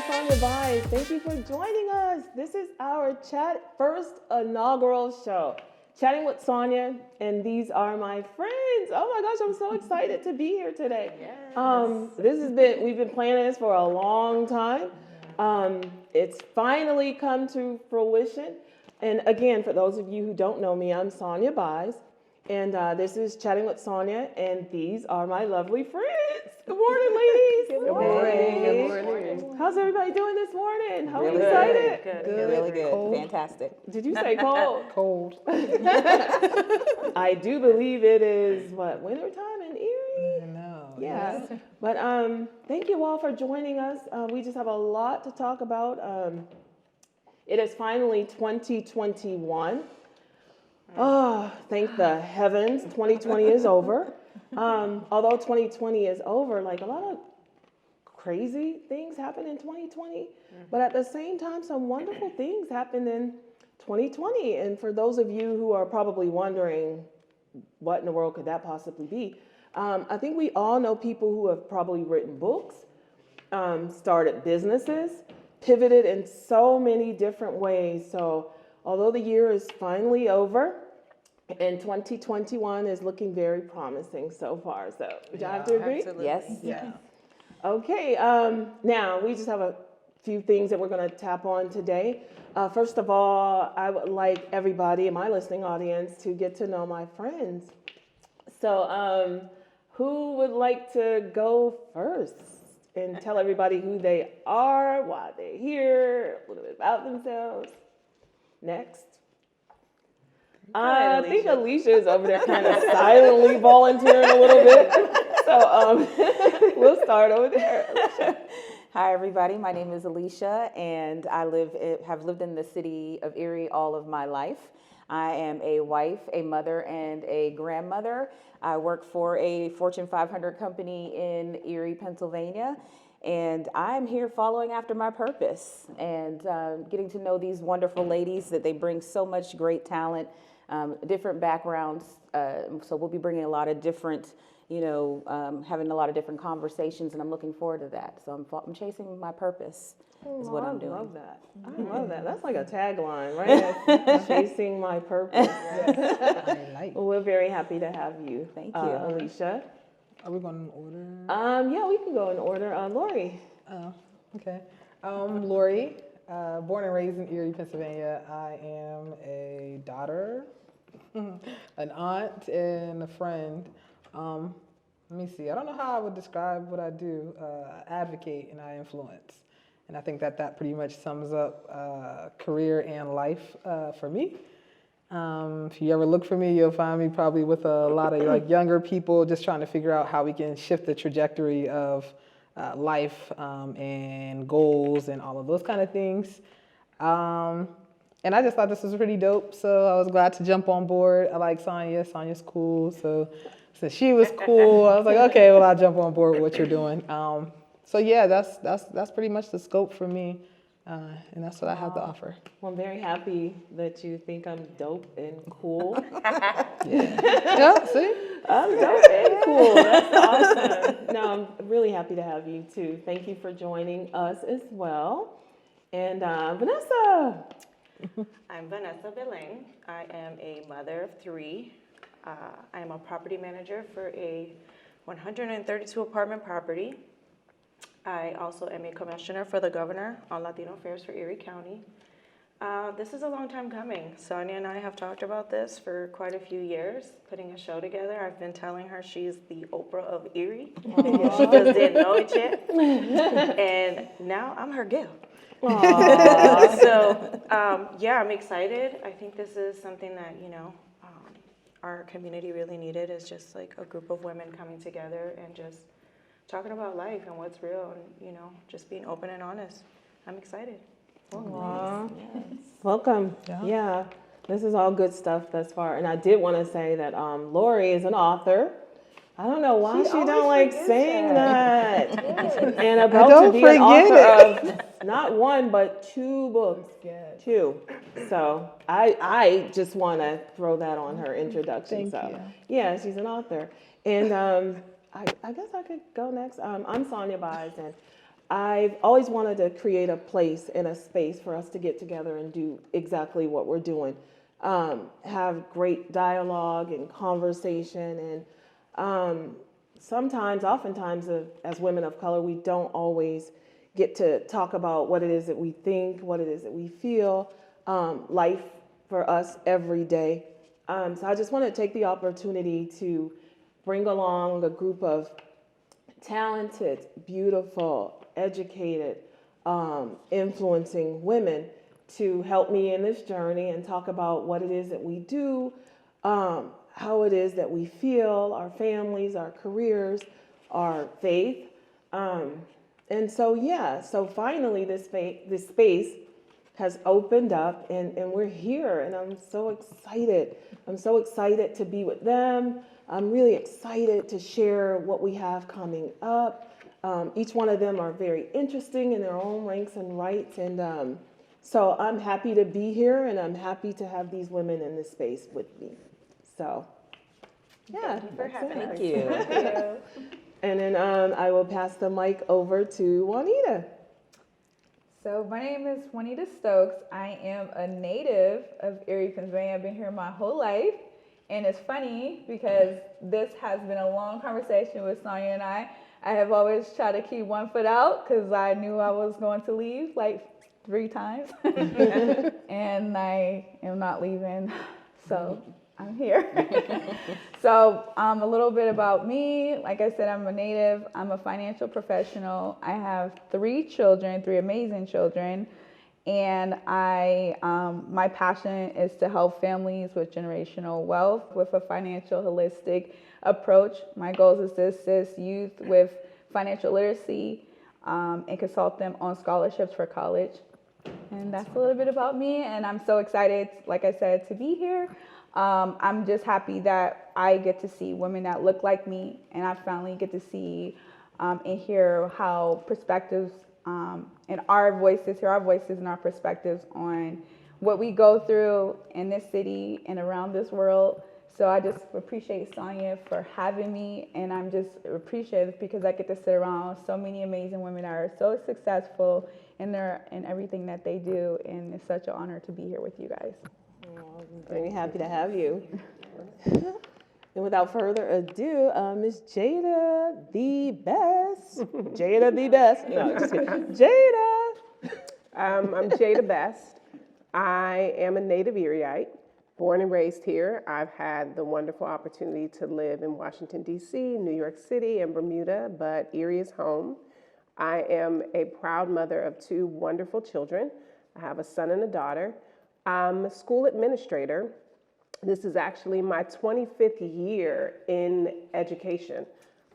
Sonya Vibes. Thank you for joining us. This is our first inaugural show, Chatting with Sonya, and these are my friends. Oh my gosh, I'm so excited to be here today. Yes. We've been planning this for a long time. It's finally come to fruition. And again, for those of you who don't know me, I'm Sonya Vibes, and this is Chatting with Sonya, and these are my lovely friends. Good morning, ladies. Good morning. Good morning. How's everybody doing this morning? How Really excited? Good. Really good. Cold. Fantastic. Did you say cold? Cold. I do believe it is wintertime in Erie? I know. Yeah. But thank you all for joining us. We just have a lot to talk about. It is finally 2021. Oh, thank the heavens. 2020 is over. Although 2020 is over, like a lot of crazy things happened in 2020, but at the same time, some wonderful things happened in 2020. And for those of you who are probably wondering what in the world could that possibly be, I think we all know people who have probably written books, started businesses, pivoted in so many different ways. So although the year is finally over, and 2021 is looking very promising so far. So would y'all have to agree? Absolutely. Yes. Yeah. Okay, now we just have a few things that we're going to tap on today. First of all, I would like everybody in my listening audience to get to know my friends. So who would like to go first and tell everybody who they are, why they're here, a little bit about themselves? Next. I think Alicia is over there kind of silently volunteering a little bit. So we'll start over there. Alicia. Hi, everybody. My name is Alicia, and I have lived in the city of Erie all of my life. I am a wife, a mother, and a grandmother. I work for a Fortune 500 company in Erie, Pennsylvania. And I'm here following after my purpose and getting to know these wonderful ladies that they bring so much great talent, different backgrounds. So we'll be bringing a lot of different, having a lot of different conversations, and I'm looking forward to that. So I'm chasing my purpose is what I'm doing. I love that. I love that. That's like a tagline, right? Chasing my purpose. I like. Well, we're very happy to have you. Thank you. Alicia. Are we going in order? Yeah, we can go in order. Lori. Oh, okay. Lori, born and raised in Erie, Pennsylvania. I am a daughter, an aunt, and a friend. Let me see. I don't know how I would describe what I do. I advocate and I influence. And I think that pretty much sums up career and life for me. If you ever look for me, you'll find me probably with a lot of younger people just trying to figure out how we can shift the trajectory of life and goals and all of those kind of things. And I just thought this was pretty dope, so I was glad to jump on board. I like Sonya. Sonya's cool, so since she was cool, I was like, okay, well, I'll jump on board with what you're doing. So yeah, that's pretty much the scope for me. And that's what I have to offer. Well, I'm very happy that you think I'm dope and cool. Yeah, see? I'm dope and cool. That's awesome. No, I'm really happy to have you too. Thank you for joining us as well. And Vanessa. I'm Vanessa Belain. I am a mother of three. I am a property manager for a 132 apartment property. I also am a commissioner for the governor on Latino Affairs for Erie County. This is a long time coming. Sonya and I have talked about this for quite a few years, putting a show together. I've been telling her she's the Oprah of Erie. She just didn't know it yet. And now I'm her gal. So, yeah, I'm excited. I think this is something that, our community really needed, is just like a group of women coming together and just talking about life and what's real and, just being open and honest. I'm excited. Aww. Yes. Welcome. Yeah, this is all good stuff thus far. And I did want to say that Lori is an author. I don't know why she don't like saying that. And about to be an author of not one, but 2 books. 2. So I just want to throw that on her introduction. Thank you. Yeah, she's an author. And I guess I could go next. I'm Sonya Vibes, and I've always wanted to create a place and a space for us to get together and do exactly what we're doing. Have great dialogue and conversation. And oftentimes, as women of color, we don't always get to talk about what it is that we think, what it is that we feel, life for us every day. So I just want to take the opportunity to bring along a group of talented, beautiful, educated, influencing women to help me in this journey and talk about what it is that we do, how it is that we feel, our families, our careers, our faith. So finally this space has opened up and we're here, and I'm so excited. I'm so excited to be with them. I'm really excited to share what we have coming up. Each one of them are very interesting in their own ranks and rights. And so I'm happy to be here, and I'm happy to have these women in this space with me. So, yeah. Thank you for having us. Thank you. And then I will pass the mic over to Juanita. So my name is Juanita Stokes. I am a native of Erie, Pennsylvania. I've been here my whole life. And it's funny because this has been a long conversation with Sonya and I. I have always tried to keep one foot out because I knew I was going to leave like 3 times. And I am not leaving, so I'm here. So a little bit about me. Like I said, I'm a native. I'm a financial professional. I have 3 children, 3 amazing children. And my passion is to help families with generational wealth with a financial holistic approach. My goal is to assist youth with financial literacy and consult them on scholarships for college. And that's a little bit about me. And I'm so excited, like I said, to be here. I'm just happy that I get to see women that look like me, and I finally get to see and hear how perspectives and our voices and our perspectives on what we go through in this city and around this world. So I just appreciate Sonya for having me, and I'm just appreciative because I get to sit around so many amazing women that are so successful in everything that they do, and it's such an honor to be here with you guys. I'm very happy to have you. And without further ado, Miss Jada the Best. Jada the Best. No, just kidding. Jada. I'm Jada Best. I am a native Erieite, born and raised here. I've had the wonderful opportunity to live in Washington, D.C., New York City, and Bermuda, but Erie is home. I am a proud mother of 2 wonderful children. I have a son and a daughter. I'm a school administrator. This is actually my 25th year in education.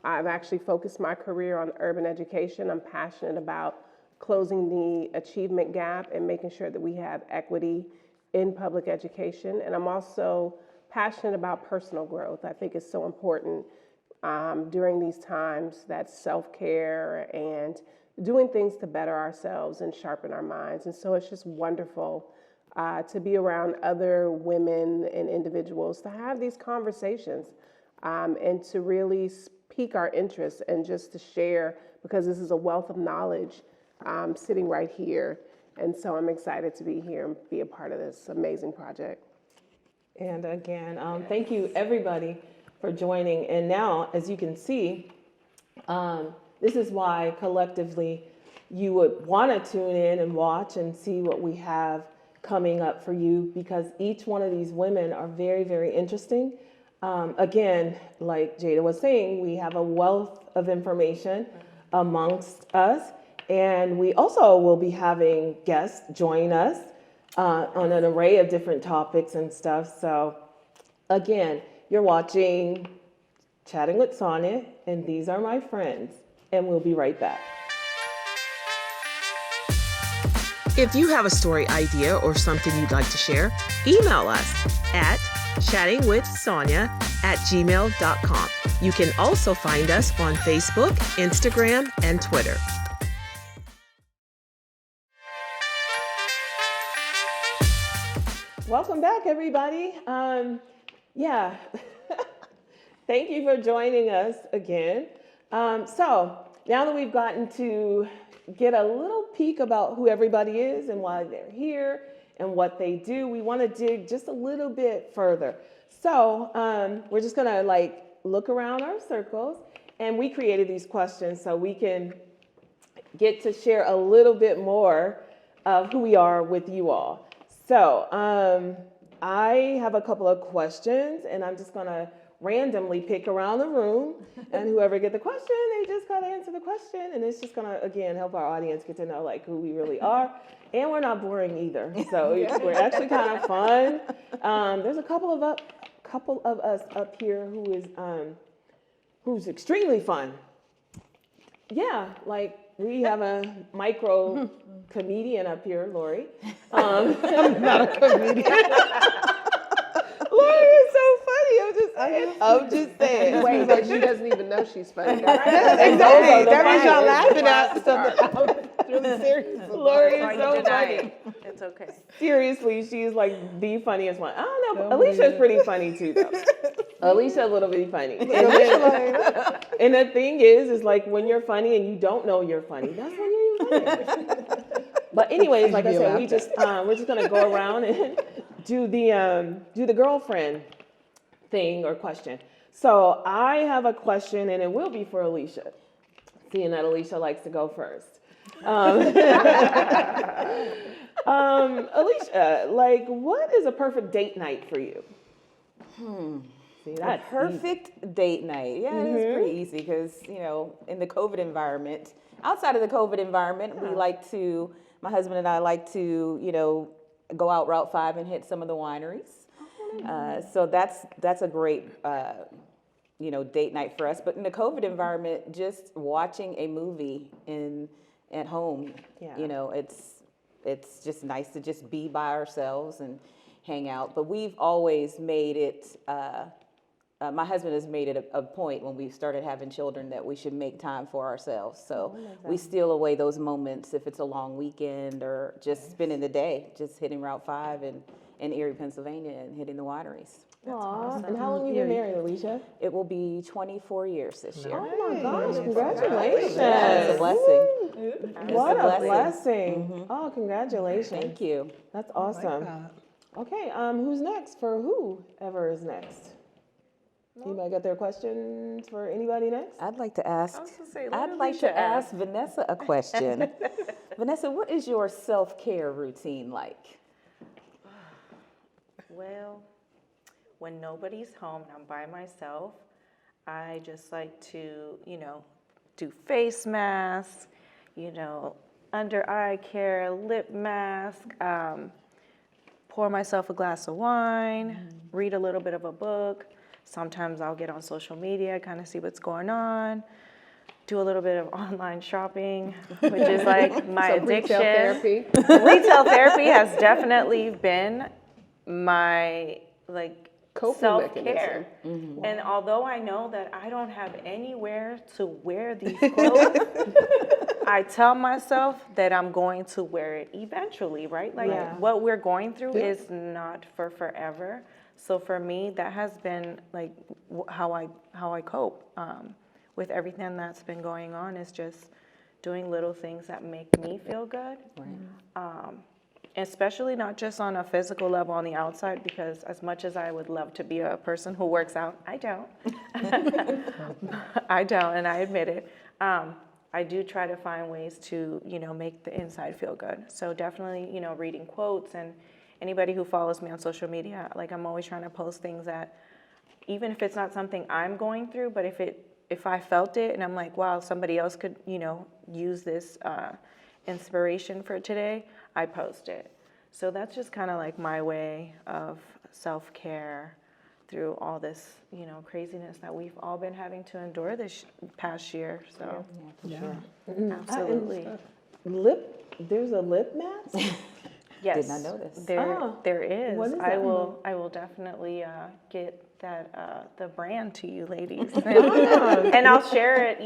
I've actually focused my career on urban education. I'm passionate about closing the achievement gap and making sure that we have equity in public education. And I'm also passionate about personal growth. I think it's so important during these times, that self-care and doing things to better ourselves and sharpen our minds. And so it's just wonderful to be around other women and individuals, to have these conversations and to really pique our interest and just to share, because this is a wealth of knowledge sitting right here. And so I'm excited to be here and be a part of this amazing project. And again, thank you everybody for joining. And now, as you can see, this is why collectively you would want to tune in and watch and see what we have coming up for you, because each one of these women are very, very interesting. Again, like Jada was saying, we have a wealth of information amongst us, and we also will be having guests join us on an array of different topics and stuff. So again, you're watching Chatting with Sonya, and these are my friends, and we'll be right back. If you have a story idea or something you'd like to share, email us at chattingwithsonya@gmail.com. You can also find us on Facebook, Instagram, and Twitter. Welcome back, everybody. Thank you for joining us again. So now that we've gotten to get a little peek about who everybody is and why they're here and what they do, we want to dig just a little bit further. So we're just gonna like look around our circles, and we created these questions so we can get to share a little bit more of who we are with you all. So I have a couple of questions, and I'm just gonna randomly pick around the room, and whoever get the question, they just gotta answer the question, and it's just gonna, again, help our audience get to know like who we really are. And we're not boring either, so we're actually kind of fun. There's a couple of us up here who's extremely fun. Yeah, like we have a micro comedian up here, Lori. I'm not a comedian. Lori is so funny. I'm just saying. Wait, but she doesn't even know she's funny. Exactly. That means y'all laughing at something really serious. Lori Why is you so deny funny. it? It's okay. Seriously, she's like the funniest one. I don't know, but Alicia's pretty funny too, though. Alicia's a little bit funny. And the thing is like when you're funny and you don't know you're funny, that's when you're funny. But anyways, like I said, we're just gonna go around and do the girlfriend thing or question. So I have a question, and it will be for Alicia, seeing that Alicia likes to go first. Alicia, like, what is a perfect date night for you? See, A that's perfect date night. Yeah, it is pretty easy because, in the COVID environment, outside of the COVID environment, we like to, my husband and I like to, go out Route 5 and hit some of the wineries. So that's a great, date night for us. But in the COVID environment, just watching a movie at home, it's just nice to just be by ourselves and hang out. But we've always made it, my husband has made it a point when we started having children that we should make time for ourselves. So we steal away those moments if it's a long weekend or just spending the day, just hitting Route 5 in Erie, Pennsylvania and hitting the wineries. Aw, and how long have you been married, Alicia? It will be 24 years this year. Oh my gosh, congratulations. It's a blessing. What It's a blessing. Oh, congratulations. Thank you. That's awesome. Okay, who's next for whoever is next? Anybody got their questions for anybody next? I'd like to ask I was gonna say, let I'd like Alicia to ask Vanessa a question. Vanessa, what is your self-care routine like? Well, when nobody's home and I'm by myself, I just like to, do face masks, under eye care, lip mask, pour myself a glass of wine, read a little bit of a book. Sometimes I'll get on social media, kind of see what's going on, do a little bit of online shopping, which is like my addiction. Retail therapy. Retail therapy has definitely been my Coping self-care. mechanism. And although I know that I don't have anywhere to wear these clothes, I tell myself that I'm going to wear it eventually, right? Like what we're going through is not for forever. So for me, that has been like how I cope with everything that's been going on, is just doing little things that make me feel good. Right. Especially not just on a physical level on the outside, because as much as I would love to be a person who works out, I don't. I don't, and I admit it. I do try to find ways to, make the inside feel good. So definitely, reading quotes, and anybody who follows me on social media, like I'm always trying to post things that, even if it's not something I'm going through, but if I felt it and I'm like, wow, somebody else could, use this inspiration for today, I post it. So that's just kind of like my way of self-care through all this, craziness that we've all been having to endure this past year. So absolutely. There's a lip mask? Yes. Did not know this. There is. What is I that? will definitely get that the brand to you ladies, and I'll share it,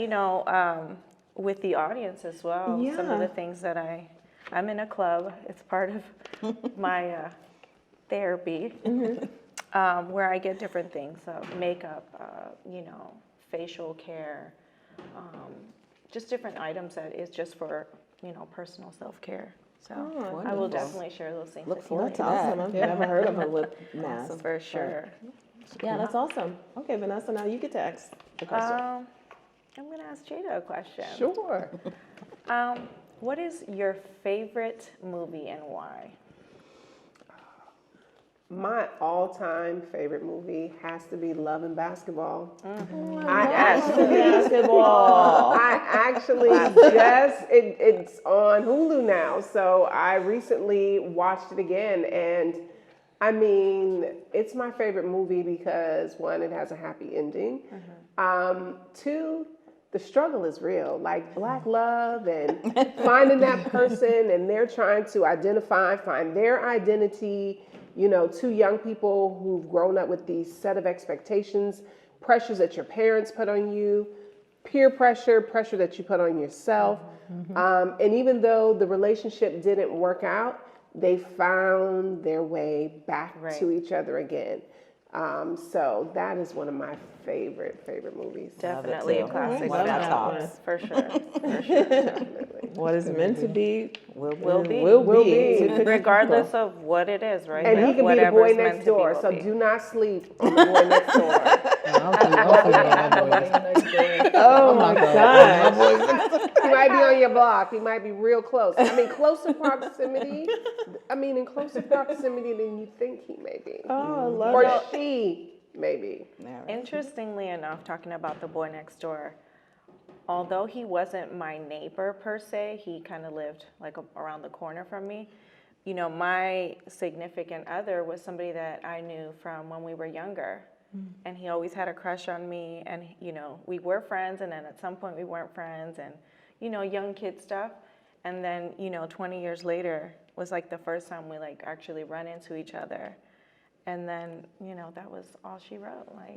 with the audience as well. Yeah. Some of the things that I'm in a club. It's part of my therapy, where I get different things, makeup, facial care, just different items that is just for, personal self-care. So Oh, I will wonderful. definitely share those things Look with you. forward That's to that. awesome. I've never heard of a lip mask. For sure. Yeah, that's awesome. Okay, Vanessa, now you get to ask the question. I'm going to ask Jada a question. Sure. What is your favorite movie and why? My all-time favorite movie has to be Love and Basketball. Basketball. I actually it's on Hulu now, so I recently watched it again, and I mean, it's my favorite movie because one, it has a happy ending. Two, the struggle is real, like Black love and finding that person, and they're trying to find their identity. Two young people who've grown up with these set of expectations, pressures that your parents put on you, peer pressure that you put on yourself. And even though the relationship didn't work out, they found their way back to each other again. So that is one of my favorite movies. Definitely a classic. One of my tops. For sure. What is meant to be Will be. will be. Regardless of what it is, right? And he can be the Whatever's boy meant next to be door, will so be. do not sleep on the boy next door. Oh my God. He might be on your block. He might be real close. I mean, closer proximity. In closer proximity than you think he may be. Oh, I love Or it. she may be. Interestingly enough, talking about the boy next door, although he wasn't my neighbor per se, he kind of lived like around the corner from me. My significant other was somebody that I knew from when we were younger. And he always had a crush on me. And, we were friends. And then at some point we weren't friends and, young kid stuff. And then, 20 years later was like the first time we like actually run into each other. And then, that was all she wrote. Like,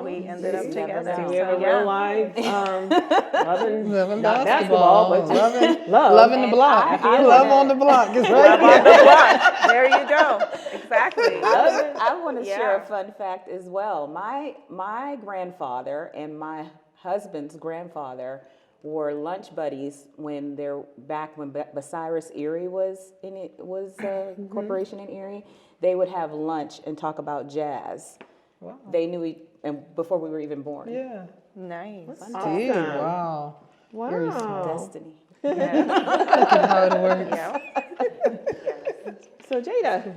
we ended up together. So we have a real life loving not basketball, but loving love. the block. I Love on the block. It's right Love on the block. There you go. Exactly. I want to share Yeah. a fun fact as well. My grandfather and my husband's grandfather were lunch buddies when Bucyrus Erie was a corporation in Erie. They would have lunch and talk about jazz. Wow. They knew and before we were even born. Yeah. Nice. Dude, wow. Very small. Destiny. How it works. Yeah. So Jada.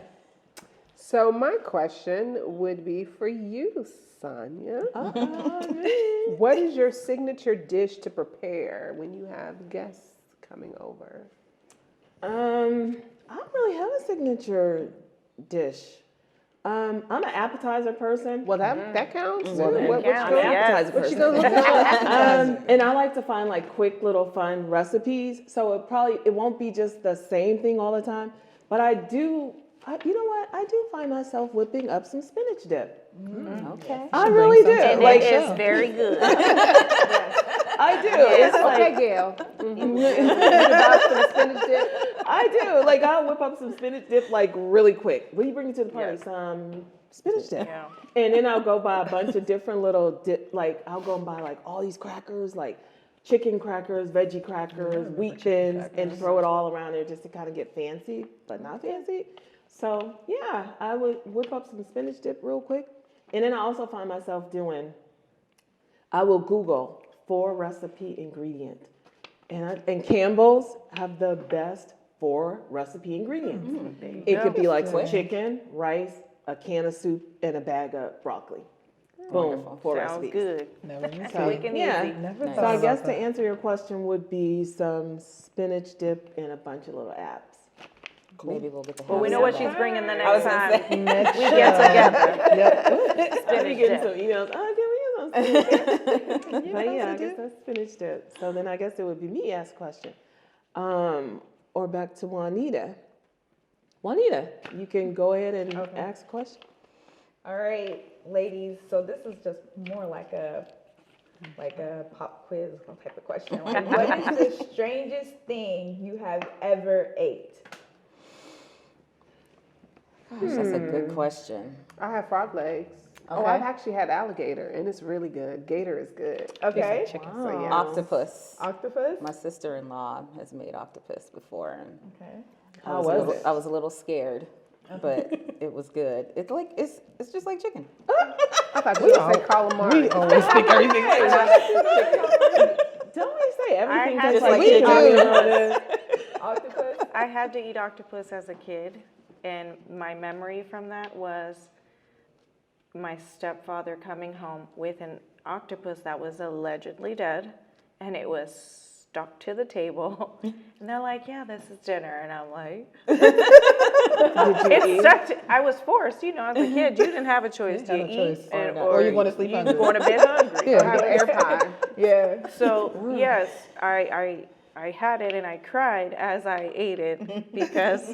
So my question would be for you, Sonya. What is your signature dish to prepare when you have guests coming over? I don't really have a signature dish. I'm an appetizer person. Well, that counts. Well, that What counts, you I'm an gonna- yes. appetizer what person. you gonna look at? And I like to find like quick little fun recipes. So it won't be just the same thing all the time. But you know what? I do find myself whipping up some spinach dip. Okay. I really do. And Like it is very good. I do. It's like Okay, Gail. You about some spinach dip? I do. Like I'll whip up some spinach dip like really quick. What do you bring to the party? Yeah. Some spinach dip. Yeah. And then I'll go buy a bunch of different little dip. Like I'll go and buy like all these crackers, like chicken crackers, veggie crackers, wheat thins, and throw it all around there just to kind of get fancy, but not fancy. So yeah, I would whip up some spinach dip real quick. And then I also find myself I will Google 4 recipe ingredient. And Campbell's have the best 4 recipe ingredients. It could be like some chicken, rice, a can of soup, and a bag of broccoli. Boom, 4 Sounds recipes. good. Never knew. So, Quick and yeah. easy. Never So thought I guess about to that. answer your question would be some spinach dip and a bunch of little apps. Maybe we'll get the Well, we know what she's bringing the I was next gonna time Next we get show. together. Yep. I'll be Spinach getting dip. some emails. Oh, can we use some spinach dip? But yeah, I guess that's spinach dip. So then I guess it would be me ask question. Or back to Juanita. Juanita, you can go ahead and ask a question. All right, ladies. So this is just more like a pop quiz type of question. Like, what is the strangest thing you have ever ate? Gosh, that's a good question. I have frog legs. Oh, I've actually had alligator, and it's really good. Gator is good. Okay. Chicken. So yeah. Octopus. Octopus. My sister-in-law has made octopus before, and Okay. How was it? I was a little scared, but it was good. It's just like chicken. I thought you were saying calamari. We always think everything. Don't we say everything had just to like eat chicken? Octopus. I had to eat octopus as a kid, and my memory from that was my stepfather coming home with an octopus that was allegedly dead, and it was stuck to the table. And they're like, "Yeah, this is dinner," and I'm like, "It's stuck to." I was forced, as a kid, you didn't have a choice. You Do had you no eat, choice. or you going to sleep you hungry. going to bed hungry? Yeah. Have air pie. Yeah. So yes, I had it and I cried as I ate it because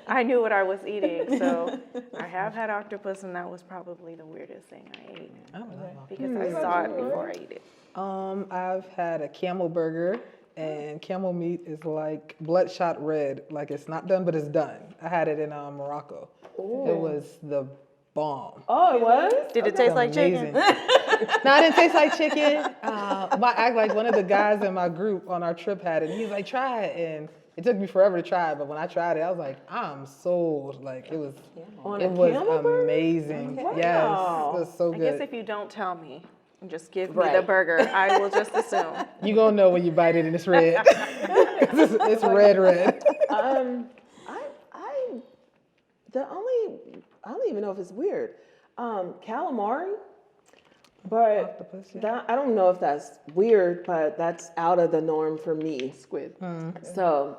I knew what I was eating. So I have had octopus, and that was probably the weirdest thing I ate because I saw it before I ate it. I've had a camel burger, and camel meat is like bloodshot red. Like it's not done, but it's done. I had it in Morocco. It was the bomb. Oh, it was? Did it taste like chicken? No, it didn't taste like chicken. But I act like one of the guys in my group on our trip had it. And he's like, try it. And it took me forever to try it. But when I tried it, I was like, I'm sold. Like it was On it a was camel burger? amazing. Wow. Yes, it was so I good. guess if you don't tell me and just give me the Right. burger, I will just assume. You gonna know when you bite it and it's red. 'Cause it's red. I don't even know if it's weird. Calamari, but Octopus, yeah. that, I don't know if that's weird, but that's out of the norm for me. Squid. So,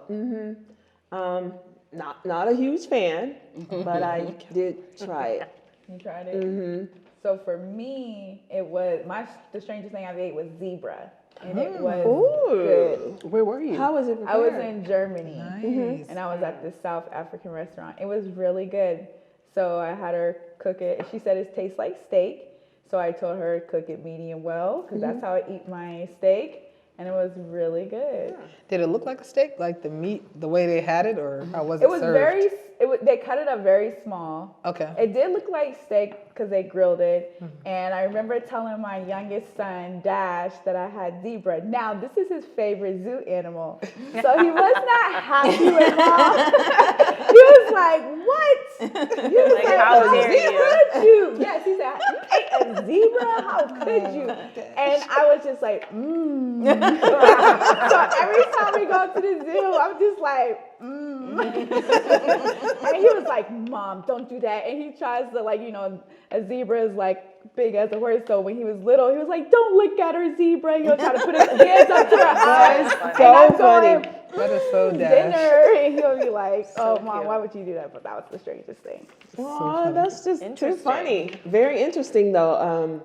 not a huge fan, but I did try it. You tried it? So for me, the strangest thing I've ate was zebra. And it was good. Where were you? How was it I was prepared? in Germany. Nice. And I was at this South African restaurant. It was really good. So I had her cook it. She said it tastes like steak. So I told her to cook it medium well, because that's how I eat my steak. And it was really good. Did it look like a steak, like the meat, the way they had it, or how was it It was served? they cut it up very small. Okay. It did look like steak because they grilled it. And I remember telling my youngest son, Dash, that I had zebra. Now, this is his favorite zoo animal. So he was not happy with how. He was like, what? He was Like, how dare zebra? You? Yes, he said, you ate a zebra? How could you? And I was just like, So every time we go to the zoo, I'm just like, And he was like, Mom, don't do that. And he tries to, a zebra is like big as a horse. So when he was little, he was like, don't look at her, zebra. He'll try to put his hands up to her eyes. So funny. That is so dash. Dinner, and he'll be like, oh, So Mom, cute. why would you do that? But that was the strangest thing. Oh, that's just too Interesting. funny. Very interesting, though.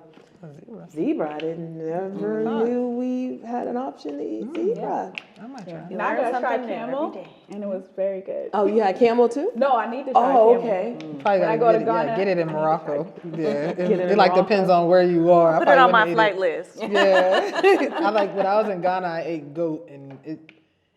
Zebra. I never knew we had an option to eat zebra. I might try. Now I learn gotta try something new every camel, day. and it was very good. Oh, you had camel too? No, I need to try Oh, camel. okay. Probably When I gotta go to get it, Ghana, get it in I need to Morocco. Yeah, it it in like Morocco. depends on where you are. I Put it on my probably flight wouldn't list. eat it. Yeah, I like when I was in Ghana, I ate goat, and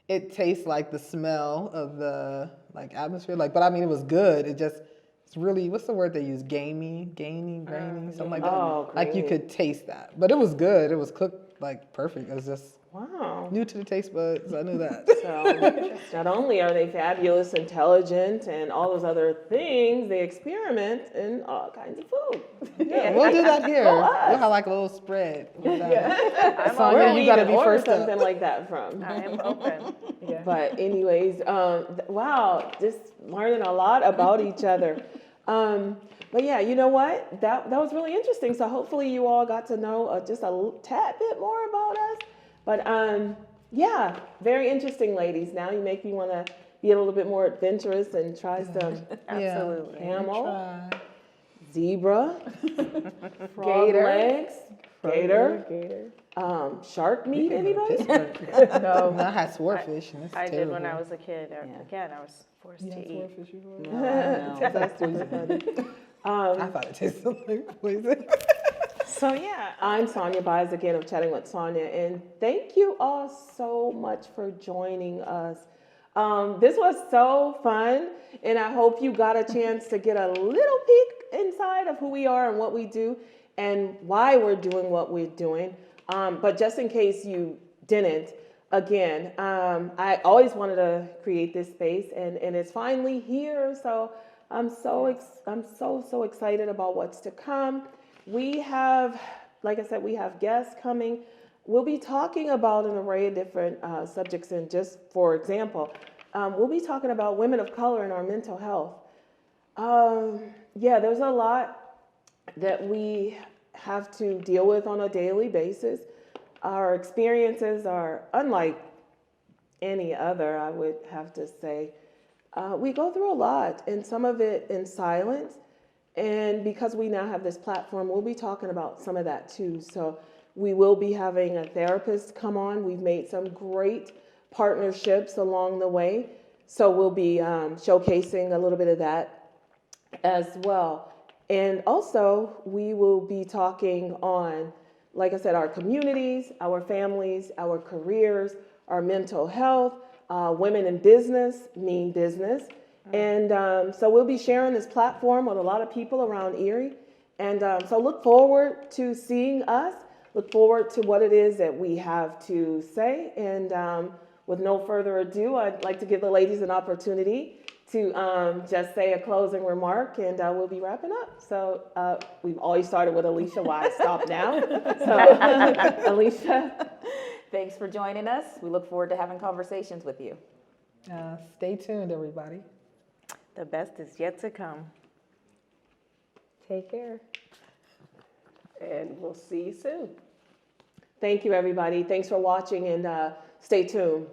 it tastes like the smell of the atmosphere. But I mean, it was good. It's really, what's the word they use? Grainy, something like that. Oh, Like you grainy. could taste that, but it was good. It was cooked perfect. It was just Wow. new to the taste buds. I knew that. So not only are they fabulous, intelligent, and all those other things, they experiment in all kinds of food. Yeah, we'll do that here. Go us. We'll have like a little spread. Where Sonya, do you we gotta even be order first up. something like that from? I am open. Yeah. But anyways, wow, just learning a lot about each other. But yeah, you know what? That was really interesting. So hopefully you all got to know just a tad bit more about us. But yeah, very interesting, ladies. Now you make me want to be a little bit more adventurous and try some Absolutely. camel, zebra, frog Gator. legs, gator, shark meat. Anybody? No. I had swordfish, and it's I terrible. did when I was a kid. Again, I was forced to eat. Swordfish before? That's too funny. I thought it tasted like poison. So yeah, I'm Sonya Baez again of Chatting with Sonya, and thank you all so much for joining us. This was so fun, and I hope you got a chance to get a little peek inside of who we are and what we do and why we're doing what we're doing. But just in case you didn't, again, I always wanted to create this space, and it's finally here. So I'm so excited about what's to come. We have, like I said, we have guests coming. We'll be talking about an array of different subjects, and just for example, we'll be talking about women of color and our mental health. Yeah, there's a lot that we have to deal with on a daily basis. Our experiences are unlike any other, I would have to say. We go through a lot, and some of it in silence. And because we now have this platform, we'll be talking about some of that too. So we will be having a therapist come on. We've made some great partnerships along the way. So we'll be showcasing a little bit of that as well. And also, we will be talking on, like I said, our communities, our families, our careers, our mental health, women in business, mean business. And so we'll be sharing this platform with a lot of people around Erie. And so look forward to seeing us. Look forward to what it is that we have to say. And with no further ado, I'd like to give the ladies an opportunity to just say a closing remark, and we'll be wrapping up. So we've always started with Alicia. Why stop now? So Alicia. Thanks for joining us. We look forward to having conversations with you. Stay tuned, everybody. The best is yet to come. Take care. And we'll see you soon. Thank you, everybody. Thanks for watching, and stay tuned.